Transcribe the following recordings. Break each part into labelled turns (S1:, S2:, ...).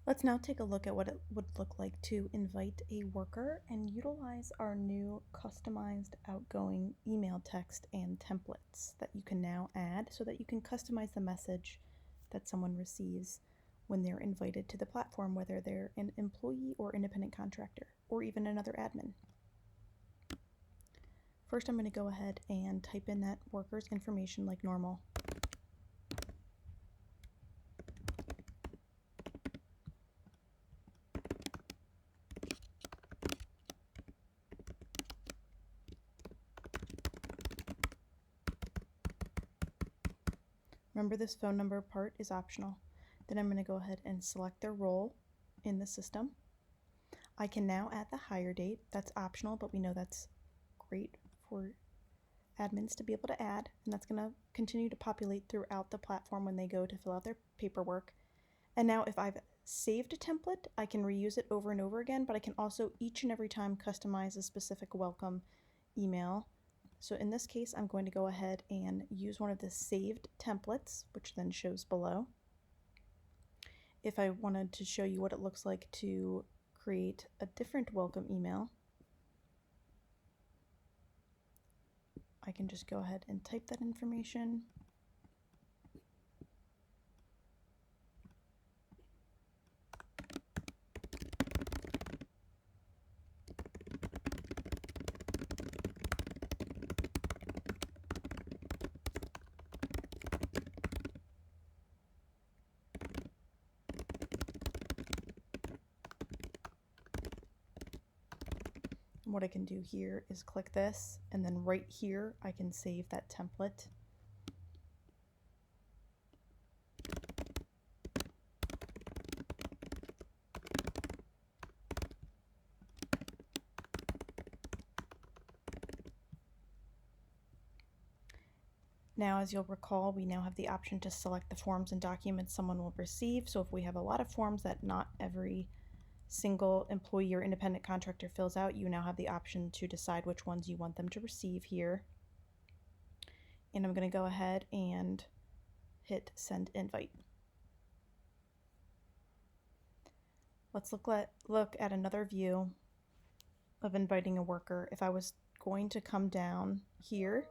S1: Let's now take a look at what it would look like to invite a worker and utilize our new customized outgoing email text and templates that you can now add so that you can customize the message that someone receives when they're invited to the platform, whether they're an employee or independent contractor, or even another admin. First, I'm going to go ahead and type in that worker's information like normal. Remember, this phone number part is optional. Then I'm going to go ahead and select their role in the system. I can now add the hire date. That's optional, but we know that's great for admins to be able to add, and that's going to continue to populate throughout the platform when they go to fill out their paperwork. And now if I've saved a template, I can reuse it over and over again, but I can also each and every time customize a specific welcome email. So in this case, I'm going to go ahead and use one of the saved templates, which then shows below. If I wanted to show you what it looks like to create a different welcome email, I can just go ahead and type that information. What I can do here is click this, and then right here I can save that template. Now, as you'll recall, we now have the option to select the forms and documents someone will receive. So if we have a lot of forms that not every single employee or independent contractor fills out, you now have the option to decide which ones you want them to receive here. And I'm going to go ahead and hit send invite. Let's look at another view of inviting a worker. If I was going to come down here,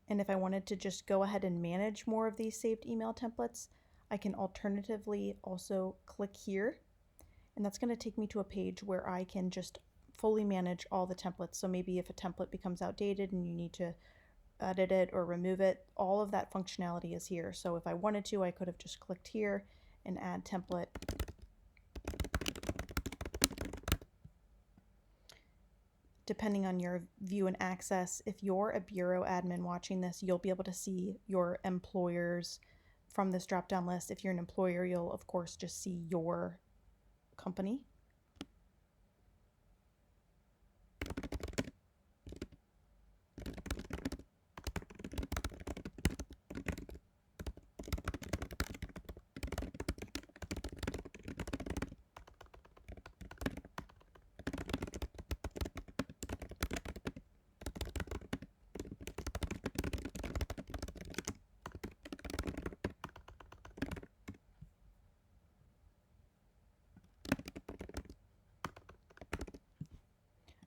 S1: and if I wanted to just go ahead and manage more of these saved email templates, I can alternatively also click here, and that's going to take me to a page where I can just fully manage all the templates. So maybe if a template becomes outdated and you need to edit it or remove it, all of that functionality is here. So if I wanted to, I could have just clicked here and add template. Depending on your view and access, if you're a bureau admin watching this, you'll be able to see your employers from this drop-down list. If you're an employer, you'll of course just see your company.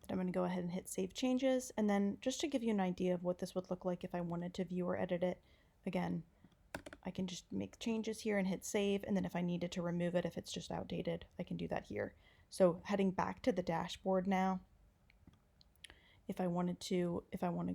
S1: I'm going to go ahead and hit save changes, and then just to give you an idea of what this would look like if I wanted to view or edit it, again, I can just make changes here and hit save, and then if I needed to remove it, if it's just outdated, I can do that here. So heading back to the dashboard now, if I want to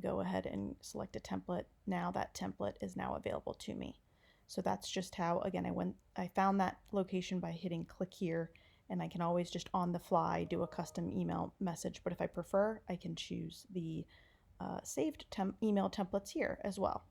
S1: go ahead and select a template, now that template is now available to me. So that's just how, again, I found that location by hitting click here, and I can always just on the fly do a custom email message. But if I prefer, I can choose the saved email templates here as well.